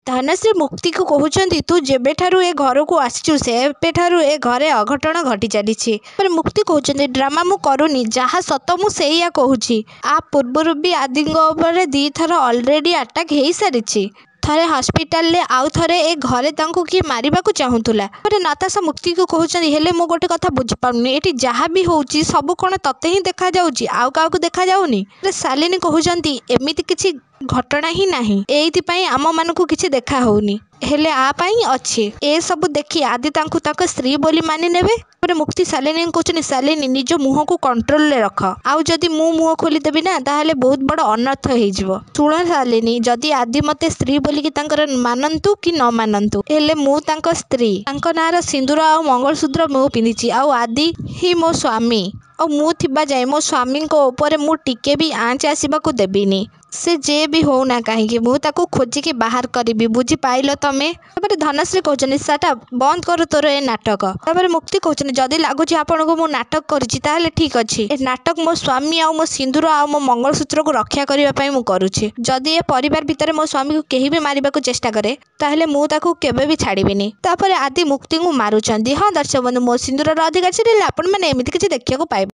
ଧନଶ୍ରୀ ମୁକ୍ତିକୁ କହୁଛନ୍ତି, ତୁ ଯେବେଠାରୁ ଏ ଘରକୁ ଆସିଛୁ ସେବେଠାରୁ ଏ ଘରେ ଅଘଟଣ ଘଟି ଚାଲିଛି। ପରେ ମୁକ୍ତି କହୁଛନ୍ତି, ଡ୍ରାମା ମୁଁ କରୁନି, ଯାହା ସତ ମୁଁ ସେଇଆ କହୁଛି। ଆ ପୂର୍ବରୁ ବି ଆଦିଙ୍କ ଉପରେ 2 ଥର ଅଲରେଡି ଆଟାକ୍ ହେଇସାରିଛି। ଥରେ ହସ୍ପିଟାଲରେ, ଆଉ ଥରେ ଏ ଘରେ ତାଙ୍କୁ କିଏ ମାରିବାକୁ ଚାହୁଁଥିଲା। ପରେ ନତାଶା ମୁକ୍ତିକୁ କହୁଛନ୍ତି, ହେଲେ ମୁଁ ଗୋଟେ କଥା ବୁଝିପାରୁନି, ଏଠି ଯାହା ବି ହେଉଛି ସବୁ କ'ଣ ତତେ ହିଁ ଦେଖାଯାଉଛି, ଆଉ କାହାକୁ ଦେଖାଯାଉନି? ଶାଲିନୀ କହୁଛନ୍ତି, ଏମିତି କିଛି ଘଟଣା ହିଁ ନାହିଁ, ଏଇଥିପାଇଁ ଆମମାନଙ୍କୁ କିଛି ଦେଖା ହଉନି। ହେଲେ ଆ ପାଇଁ ଅଛି। ଏସବୁ ଦେଖି ଆଦି ତାଙ୍କୁ ତାଙ୍କ ସ୍ତ୍ରୀ ବୋଲି ମାନି ନେବେ। ପରେ ମୁକ୍ତି ଶାଲିନୀଙ୍କୁ କହୁଛନ୍ତି, ଶାଲିନୀ ନିଜ ମୁହଁକୁ କଣ୍ଟ୍ରୋଲରେ ରଖ। ଆଉ ଯଦି ମୁଁ ମୁହଁ ଖୋଲିଦେବି ନା, ତାହେଲେ ବହୁତ ବଡ଼ ଅନର୍ଥ ହେଇଯିବ। ଶୁଣ ଶାଲିନୀ, ଯଦି ଆଦି ମତେ ସ୍ତ୍ରୀ ବୋଲିକି ତାଙ୍କର ମାନନ୍ତୁ କି ନ ମାନନ୍ତୁ, ହେଲେ ମୁଁ ତାଙ୍କ ସ୍ତ୍ରୀ। ତାଙ୍କ ନାଁର ସିନ୍ଦୁର ଆଉ ମଙ୍ଗଳସୂତ୍ର ମୁଁ ପିନ୍ଧିଛି, ଆଉ ଆଦି ହିଁ ମୋ ସ୍ୱାମୀ। ଆଉ ମୁଁ ଥିବା ଯାଏ ମୋ ସ୍ୱାମୀଙ୍କ ଉପରେ ମୁଁ ଟିକେ ବି ଆଞ୍ଚ ଆସିବାକୁ ଦେବିନି। ସେ ଯେ ବି ହଉନା କାହିଁକି, ମୁଁ ତାକୁ ଖୋଜିକି ବାହାର କରିବି। ବୁଝିପାଇଲ ତମେ? ତାପରେ ଧନଶ୍ରୀ କହୁଛନ୍ତି, ସାଟା ବନ୍ଦ କର ତୋର ଏ ନାଟକ। ତାପରେ ମୁକ୍ତି କହୁଛନ୍ତି, ଯଦି ଲାଗୁଛି ଆପଣଙ୍କୁ ମୁଁ ନାଟକ କରିଛି, ତାହେଲେ ଠିକ୍ ଅଛି। ଏ ନାଟକ ମୋ ସ୍ୱାମୀ ଆଉ ମୋ ସିନ୍ଦୁର ଆଉ ମୋ ମଙ୍ଗଳସୂତ୍ରକୁ ରକ୍ଷା କରିବା ପାଇଁ ମୁଁ କରୁଛି। ଯଦି ଏ ପରିବାର ଭିତରେ ମୋ ସ୍ୱାମୀକୁ କେହି ବି ମାରିବାକୁ ଚେଷ୍ଟା କରେ, ତାହେଲେ ମୁଁ ତାକୁ କେବେ ବି ଛାଡ଼ିବିନି। ତାପରେ ଆଦି ମୁକ୍ତିଙ୍କୁ ମାରୁଛନ୍ତି। ହଁ ଦର୍ଶକ ବନ୍ଧୁ, ମୋ ସିନ୍ଦୁରର ଅଧିକାର ଛିଡ଼ିଲେ ଆପଣମାନେ ଏମିତି କିଛି ଦେଖିବାକୁ ପାଇବେ।